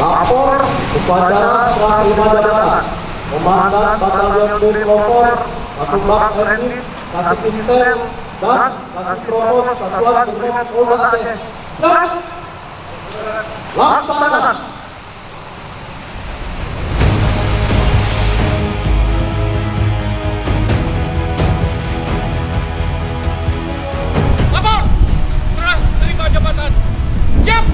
Lapor upacara serah terima jabatan Komandan Batalion B Pelopor, Kasubag TNI, Kasih Intel, dan Kasih Provos Satuan Brimob Polda Aceh. Siap! Laksanakan! Lapor! Serah terima jabatan. Siap!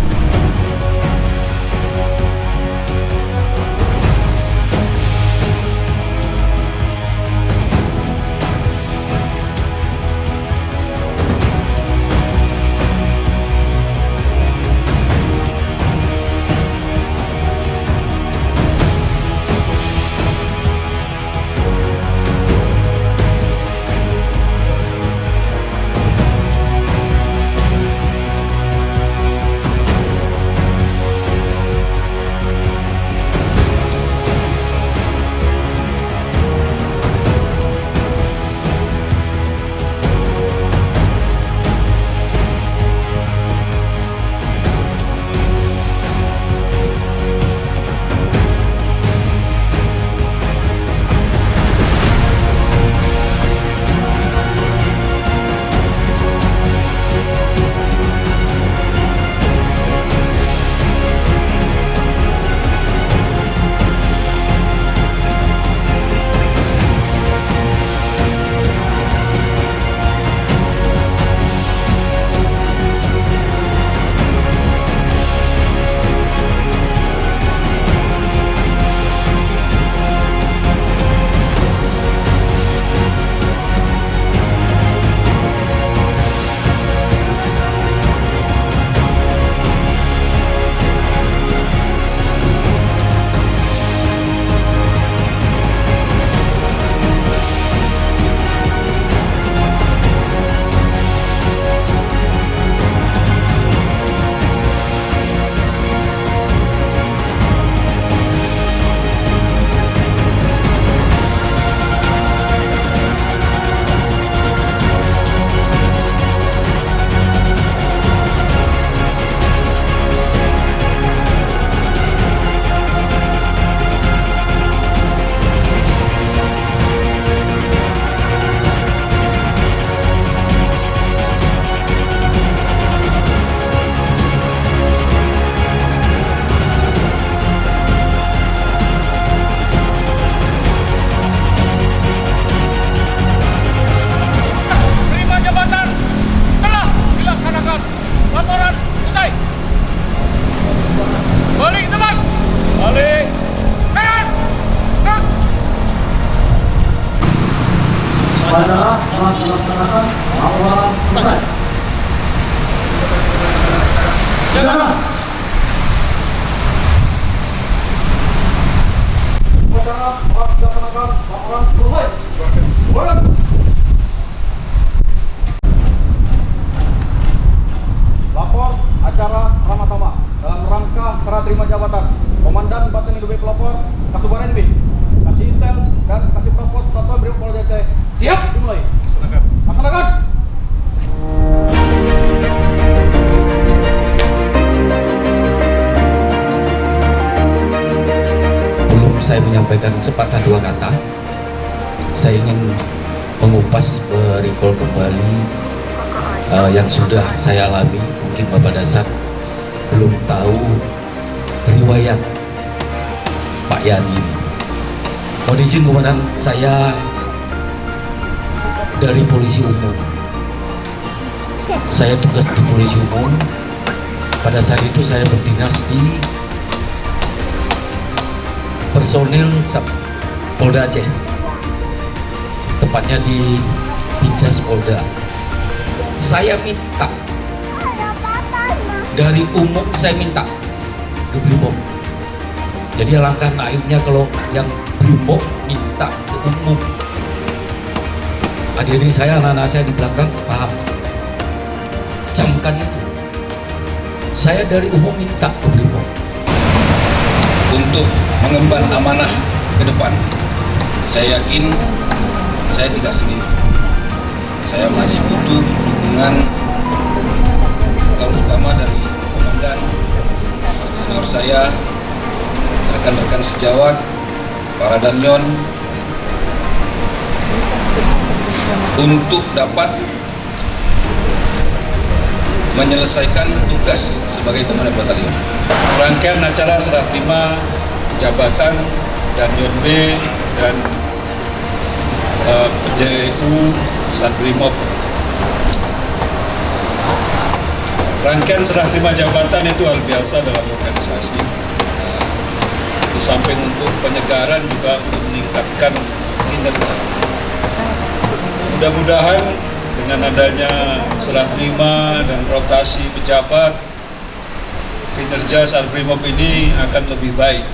Laporan selesai. Balik teman. Balik. Kanan. Gerak. Upacara telah dilaksanakan. Laporan selesai. Jaga. Upacara telah dilaksanakan. Laporan selesai. Balik. Lapor acara Ramatama dalam rangka serah terima jabatan Komandan Batalion B Pelopor, Kasubag TNI, Kasih Intel, dan Kasih Provos Satuan Brimob Polda Aceh. Siap dimulai. Laksanakan. Sebelum saya menyampaikan sepatah dua kata, saya ingin mengupas, recall kembali yang sudah saya alami. Mungkin Bapak Dansat belum tahu riwayat Pak Yani ini. Mohon izin Komandan, saya dari Polisi Umum. Saya tugas di Polisi Umum. Pada saat itu saya berdinas di personil Polda Aceh, tepatnya di Binjas Polda. Saya minta dari umum, saya minta ke Brimob. Jadi alangkah naifnya kalau yang Brimob minta ke umum. Adik-adik saya, anak-anak saya di belakang paham. Camkan itu. Saya dari umum minta ke Brimob untuk mengemban amanah ke depan. Saya yakin saya tidak sendiri. Saya masih butuh dukungan terutama dari komandan senior saya, rekan-rekan sejawat, para danyon, untuk dapat menyelesaikan tugas sebagai komandan batalion. Rangkaian acara serah terima jabatan Danyon B dan PJU Satbrimob. Rangkaian serah terima jabatan itu hal biasa dalam organisasi. Di samping untuk penyegaran juga untuk meningkatkan kinerja. Mudah-mudahan dengan adanya serah terima dan rotasi pejabat, kinerja Satbrimob ini akan lebih baik.